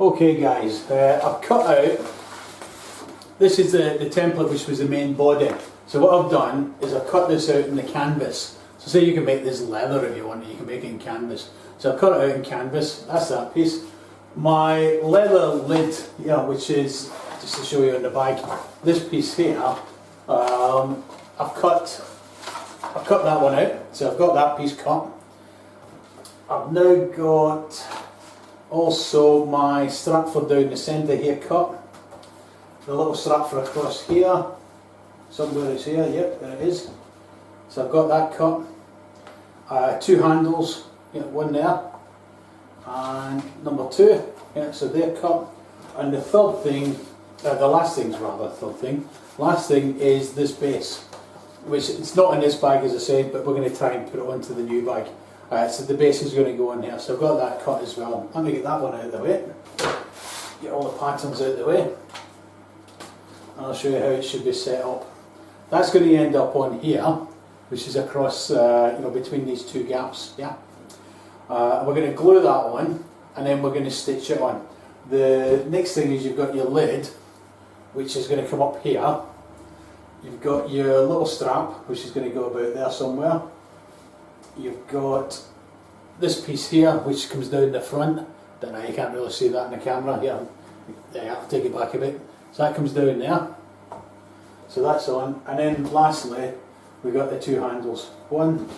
Okay guys, I've cut out, this is the template which was the main body. So what I've done is I've cut this out in the canvas. So say you can make this leather if you want, you can make it in canvas. So I've cut it out in canvas, that's that piece. My leather lid, which is, just to show you in the bag, this piece here, I've cut that one out. So I've got that piece cut. I've now got also my strap for down the centre here cut. The little strap for across here. Somewhere is here, yep, there it is. So I've got that cut. Two handles, one there. And number two, so they're cut. And the third thing, the last thing is this base. Which it's not in this bag as I said, but we're going to try and put it onto the new bag. So the base is going to go in here, so I've got that cut as well. Let me get that one out of the way. Get all the patterns out of the way. And I'll show you how it should be set up. That's going to end up on here, which is across, between these two gaps. Yeah. We're going to glue that on, and then we're going to stitch it on. The next thing is you've got your lid, which is going to come up here. You've got your little strap, which is going to go about there somewhere. You've got this piece here, which comes down the front. Don't know, you can't really see that in the camera. Here, yeah, I'll take it back a bit. So that comes down there. So that's on. And then lastly, we've got the two handles. One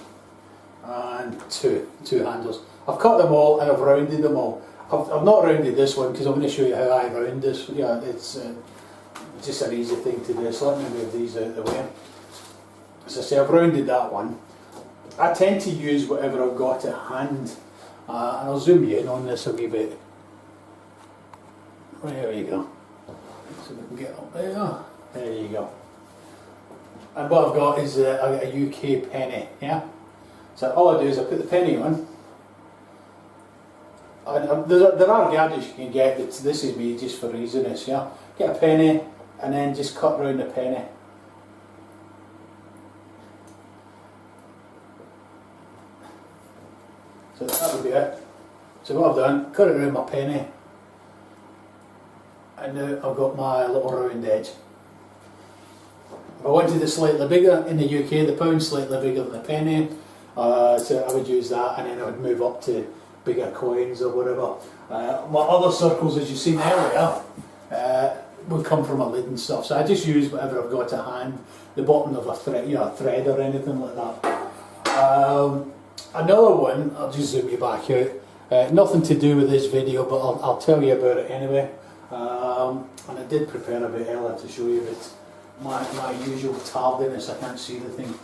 and two handles. I've cut them all and I've rounded them all. I've not rounded this one because I'm going to show you how I round this. Yeah, it's just an easy thing to do. So let me move these out of the way. As I say, I've rounded that one. I tend to use whatever I've got at hand, and I'll zoom you in on this a wee bit. Right, there you go. So we can get up there. There you go. And what I've got is I've got a UK penny. Yeah. So all I do is I put the penny on. And there are gadgets you can get, but this is me just for easiness. Yeah. Get a penny and then just cut round the penny. So that would be it. So what I've done, cut it around my penny, and now I've got my little round edge. If I wanted it slightly bigger, in the UK the pound's slightly bigger than the penny, so I would use that, and then I would move up to bigger coins or whatever. My other circles, as you've seen earlier, would come from a lid and stuff, so I just use whatever I've got at hand, the bottom of a thread or anything like that. Another one, I'll just zoom you back out, nothing to do with this video, but I'll tell you about it anyway. And I did prepare a bit earlier to show you, but my usual tardiness, I can't see the thing.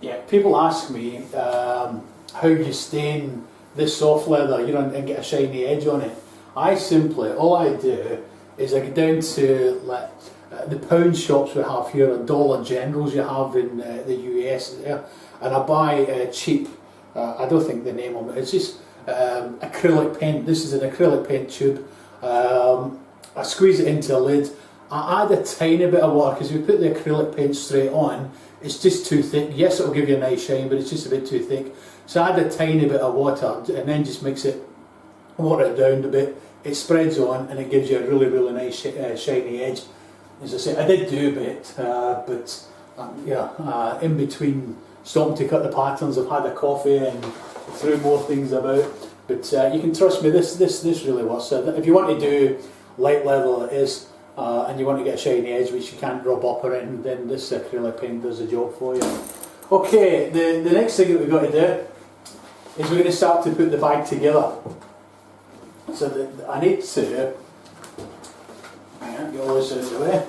Yeah, people ask me how you stain this soft leather, and get a shiny edge on it. All I do is I go down to the pound shops we have here, and Dollar Generals you have in the US, and I buy cheap. I don't think the name of it. It's just acrylic paint. This is an acrylic paint tube. I squeeze it into a lid. I add a tiny bit of water because if you put the acrylic paint straight on, it's just too thick. Yes, it'll give you a nice shine, but it's just a bit too thick. So I add a tiny bit of water and then just mix it, water it down a bit. It spreads on and it gives you a really, really nice shiny edge. As I say, I did do a bit, but in between stopping to cut the patterns, I've had a coffee and threw more things about. But you can trust me, this really works. If you want to do light leather, it is, and you want to get a shiny edge which you can't rub up or anything, then this acrylic paint does the job for you. Okay, the next thing that we've got to do is we're going to start to put the bag together. So I need to get all this out of the way.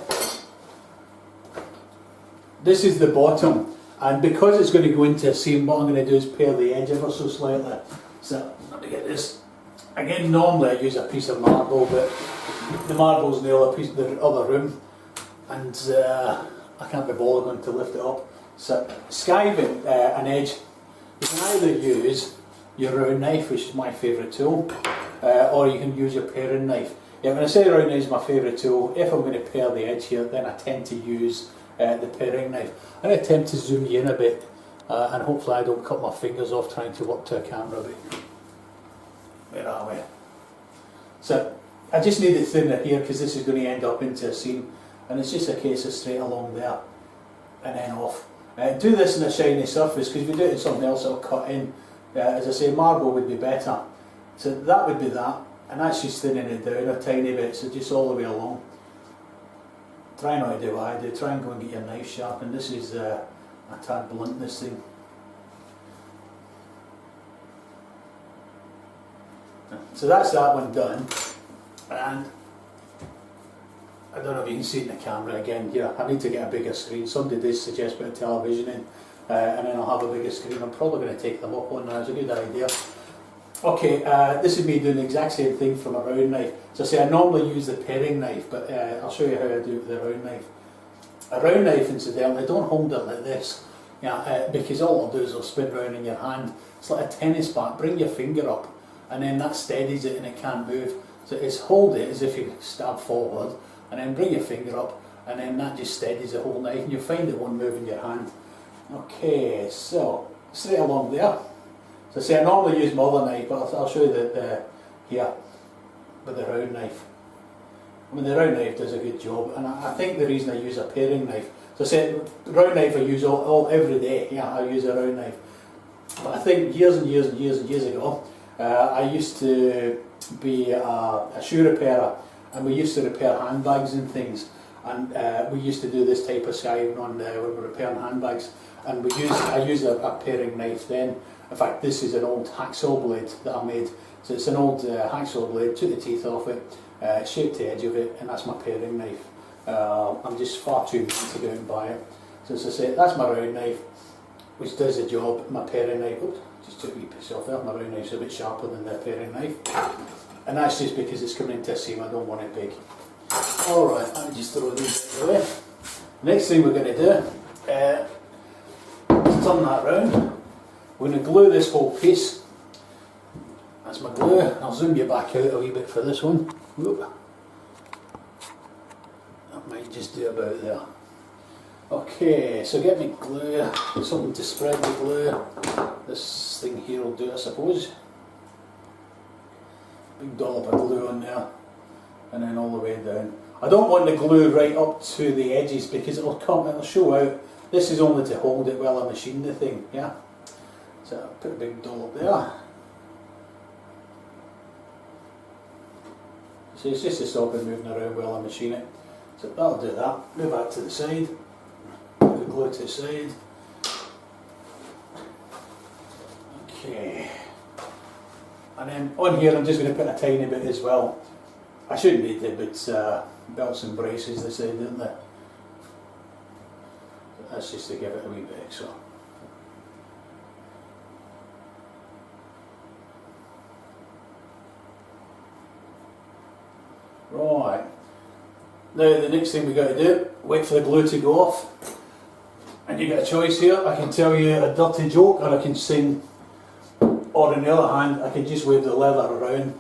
This is the bottom, and because it's going to go into a seam, what I'm going to do is pare the edge ever so slightly. So let me get this. Again, normally I use a piece of marble, but the marble's in the other room, and I can't be bothered going to lift it up. So skiving an edge, you can either use your round knife, which is my favourite tool, or you can use your paring knife. Yeah, when I say round knife is my favourite tool, if I'm going to pare the edge here, then I tend to use the paring knife. I'm going to attempt to zoom you in a bit, and hopefully I don't cut my fingers off trying to work to a camera. But where are we? So I just need it thinner here because this is going to end up into a seam, and it's just a case of straight along there and then off. Do this in a shiny surface, because if you do it in something else it'll cut in. As I say, marble would be better. So that would be that, and that's just thinning it down a tiny bit, so just all the way along. Try not to do what I do, try and go and get your knife sharp, and this is a tad blunt, this thing. So that's that one done, and I don't know if you can see it in the camera again. Yeah, I need to get a bigger screen. Somebody did suggest put a television in, and then I'll have a bigger screen. I'm probably going to take them up on that. It's a good idea. Okay, this is me doing the exact same thing from a round knife. So I say I normally use the paring knife, but I'll show you how I do it with the round knife. A round knife, incidentally, don't hold it like this, because all it'll do is it'll spin round in your hand. It's like a tennis bat. Bring your finger up, and then that steadies it and it can't move. So it's hold it as if you stab forward, and then bring your finger up, and then that just steadies the whole knife, and you'll find it won't move in your hand. Okay, so straight along there. So say I normally use my other knife, but I'll show you that here with the round knife. I mean, the round knife does a good job, and I think the reason I use a paring knife. So say the round knife I use every day. Yeah, I use a round knife. But I think years and years and years and years ago, I used to be a shoe repairer, and we used to repair handbags and things, and we used to do this type of skiving on when we were repairing handbags, and I used a paring knife then. In fact, this is an old hacksaw blade that I made. So it's an old hacksaw blade, took the teeth off it, shaped the edge of it, and that's my paring knife. I'm just far too mean to go out and buy it. So as I say, that's my round knife, which does the job. My paring knife, oops, just took a wee piece off there. My round knife's a bit sharper than the paring knife. And that's just because it's coming into a seam, I don't want it big. Alright, let me just throw these away. Next thing we're going to do is turn that round. We're going to glue this whole piece. That's my glue. I'll zoom you back out a wee bit for this one. Whoop. That might just do about there. Okay, so get me glue, something to spread the glue. This thing here will do, I suppose. Big dollop of glue on there, and then all the way down. I don't want the glue right up to the edges because it'll show out. This is only to hold it while I machine the thing, yeah? So I'll put a big dollop there. So it's just to stop it moving around while I machine it. So that'll do that. Move that to the side. Put the glue to the side. Okay. And then on here I'm just going to put a tiny bit as well. I shouldn't need it, but belts and braces they say, don't they? But that's just to give it a wee bit extra. Right. Now the next thing we've got to do, wait for the glue to go off. And you get a choice here. I can tell you a dirty joke, or I can sing. Or on the other hand, I can just wave the leather around,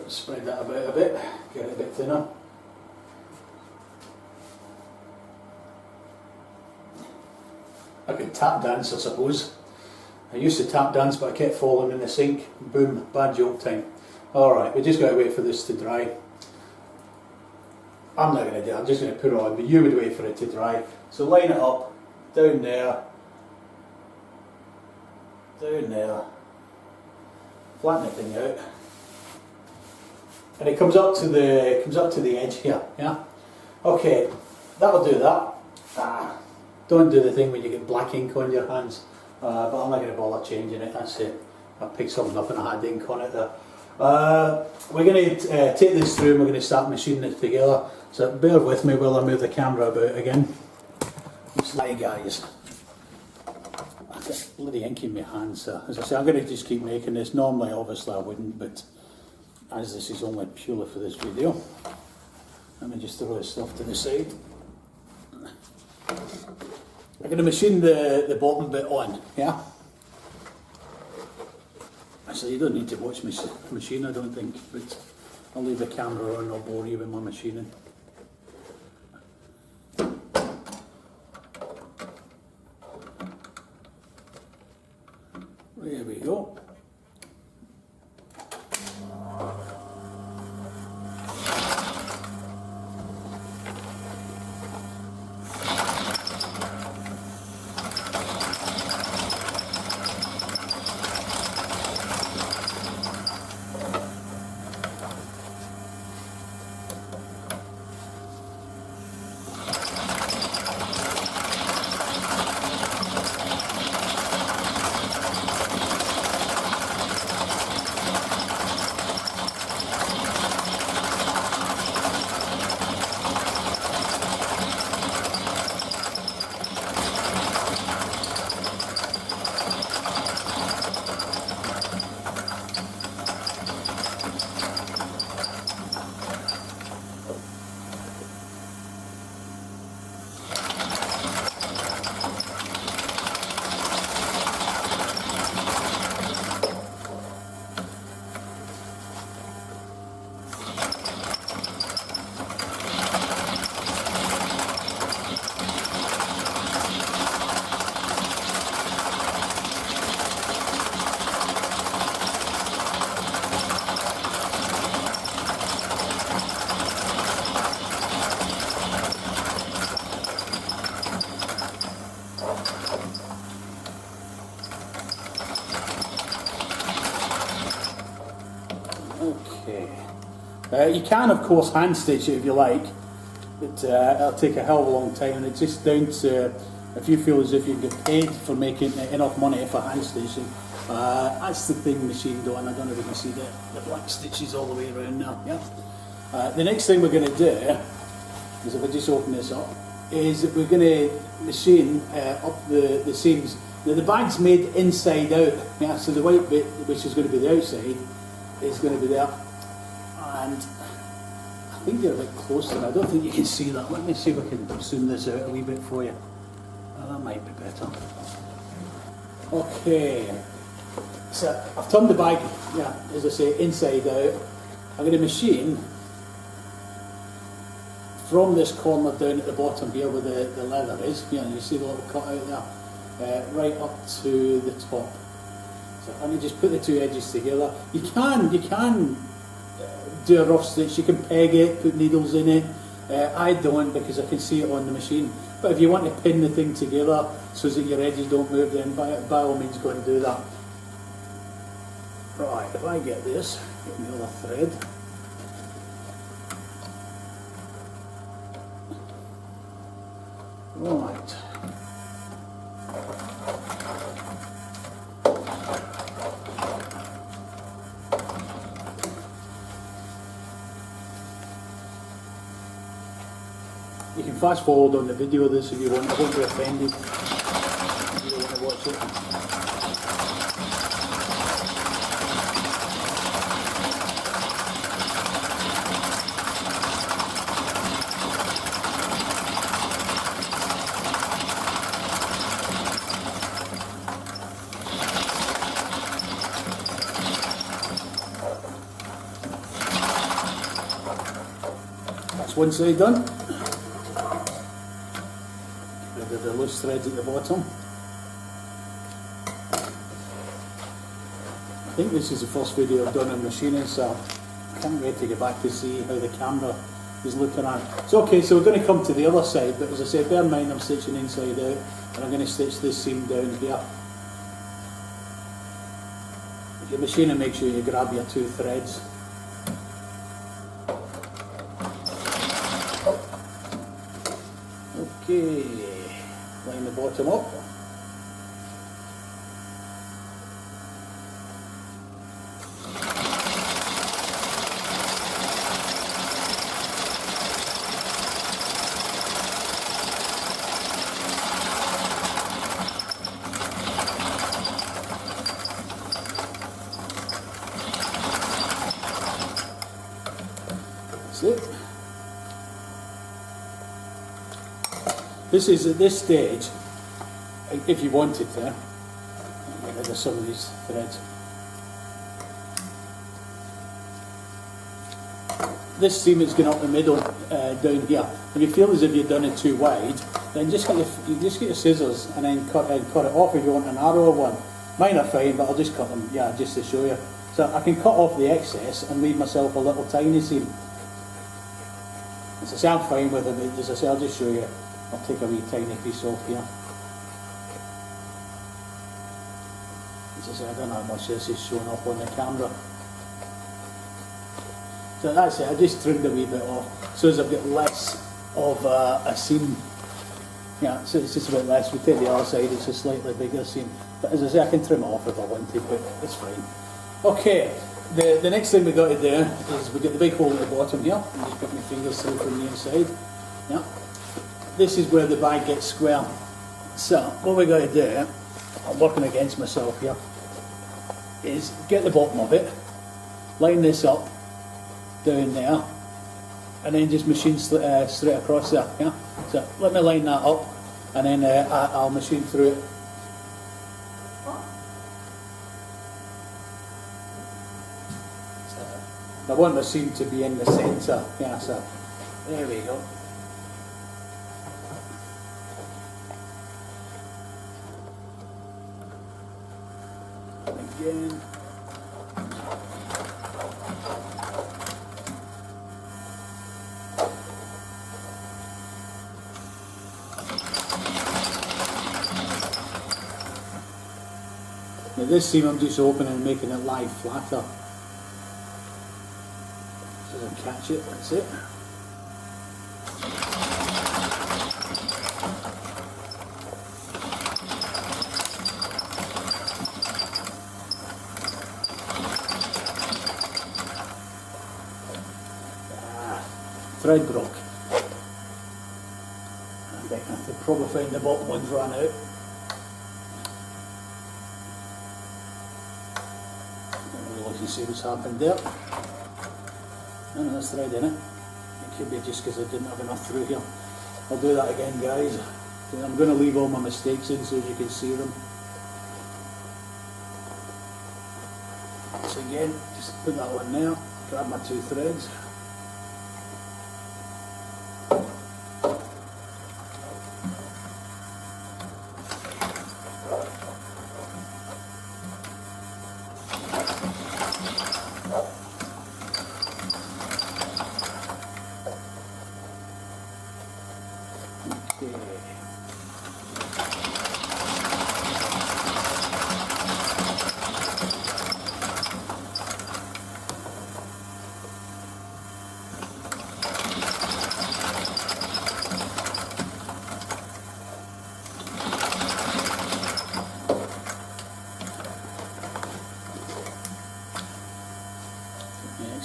spread that about a bit, get it a bit thinner. I could tap dance, I suppose. I used to tap dance, but I kept falling in the sink. Boom, bad joke time. Alright, we just got to wait for this to dry. I'm not going to do it, I'm just going to put it on, but you would wait for it to dry. So line it up, down there, flatten the thing out, and it comes up to the edge here. Yeah. Okay, that'll do that. Don't do the thing when you get black ink on your hands, but I'm not going to bother changing it. That's it. I picked something up and I had ink on it there. We're going to take this through and we're going to start machining it together. So bear with me while I move the camera about again. Sorry guys. I've got bloody ink in my hands, so as I say, I'm going to just keep making this. Normally, obviously I wouldn't, but as this is only purely for this video, let me just throw this stuff to the side. I'm going to machine the bottom bit on, yeah? Actually, you don't need to watch me machine, I don't think, but I'll leave the camera on, I'll bore you with my machining. There we go. Okay. You can, of course, hand stitch it if you like, but it'll take a hell of a long time, and it's just down to if you feel as if you get paid for making enough money for hand stitching. That's the thing machine doing. I don't know if you can see the black stitches all the way around now. Yeah. The next thing we're going to do is, if I just open this up, is that we're going to machine up the seams. Now the bag's made inside out, yeah, so the white bit, which is going to be the outside, is going to be there. And I think you're a bit closer. I don't think you can see that. Let me see if I can zoom this out a wee bit for you. Oh, that might be better. Okay. So I've turned the bag, yeah, as I say, inside out. I'm going to machine from this corner down at the bottom here where the leather is. You know, you see the little cut out there, right up to the top. So let me just put the two edges together. You can do a rough stitch. You can peg it, put needles in it. I don't, because I can see it on the machine. But if you want to pin the thing together so that your edges don't move, then by all means go and do that. Right, if I get this, get my other thread. Right. You can fast forward on the video of this if you want. I won't be offended if you don't want to watch it. That's one side done. The loose threads at the bottom. I think this is the first video I've done on machining, so I can't wait to get back to see how the camera is looking at. So okay, so we're going to come to the other side, but as I said, bear in mind I'm stitching inside out, and I'm going to stitch this seam down here. If you're machining, make sure you grab your two threads. Okay. Line the bottom up. That's it. This is at this stage, if you wanted to, get rid of some of these threads. This seam is going up the middle down here. If you feel as if you've done it too wide, then just get your scissors and then cut it off if you want a narrower one. Mine are fine, but I'll just cut them, yeah, just to show you. So I can cut off the excess and leave myself a little tiny seam. As I say, I'm fine with it, but as I say, I'll just show you. I'll take a wee tiny piece off here. As I say, I don't know how much this is showing up on the camera. So that's it, I just trimmed a wee bit off, so as I've got less of a seam. Yeah, so it's just a bit less. We take the other side, it's a slightly bigger seam. But as I say, I can trim it off if I want to, but it's fine. Okay, the next thing we've got to do is we get the big hole at the bottom here. I'm just putting my fingers through from the inside. Yeah. This is where the bag gets square. So what we're going to do, I'm working against myself here, is get the bottom of it, line this up down there, and then just machine straight across there. Yeah. So let me line that up, and then I'll machine through it. I want the seam to be in the centre. Yeah. So there we go. Again. Now this seam I'm just opening and making it lie flatter. and catch it, that's it. Thread broke. I think I could probably find the bottom one's run out. Look and see what's happened there. No, that's thread in it. It could be just because I didn't have enough through here. I'll do that again, guys. I'm going to leave all my mistakes in so you can see them. So again, just put that one there, grab my two threads.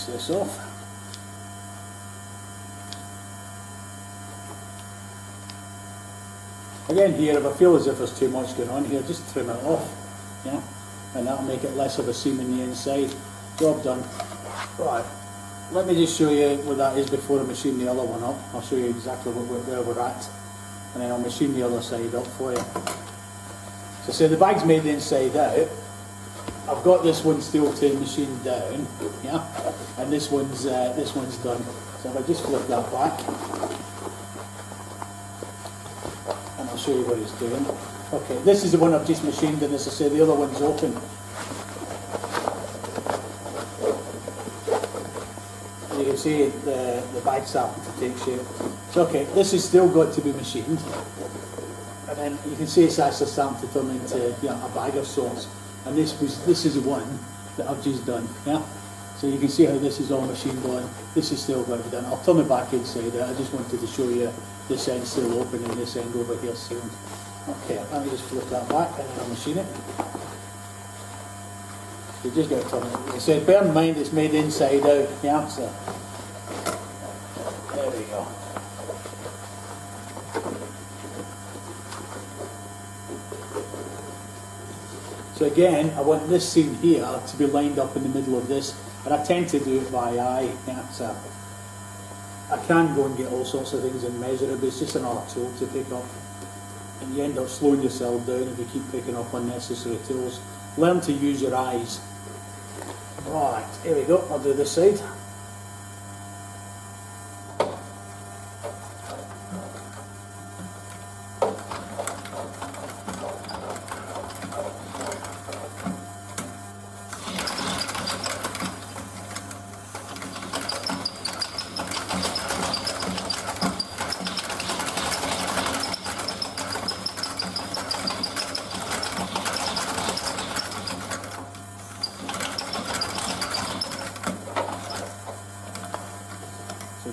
This off. Again here, if I feel as if there's too much going on here, just trim it off, yeah, and that'll make it less of a seam in the inside. Job done. Right, let me just show you what that is before I machine the other one up. I'll show you exactly where we're at, and then I'll machine the other side up for you. So say the bag's made the inside out. I've got this one steel tin machined down, yeah, and this one's done. So if I just flip that back, and I'll show you what it's doing. Okay, this is the one I've just machined, and as I say, the other one's open. And you can see the bag's starting to take shape. So okay, this has still got to be machined, and then you can see it's actually starting to turn into, you know, a bag of sorts. And this is the one that I've just done, yeah? So you can see how this is all machined on. This is still got to be done. I'll turn it back inside it. I just wanted to show you this end still open and this end over here sealed. Okay, let me just flip that back and then I'll machine it. You just got to turn it. So bear in mind it's made inside out, yeah? So there we go. So again, I want this seam here to be lined up in the middle of this, and I tend to do it by eye. Yeah, so I can go and get all sorts of things and measure it, but it's just another tool to pick up. And you end up slowing yourself down if you keep picking up unnecessary tools. Learn to use your eyes. Right, here we go, I'll do this side.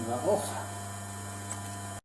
That off.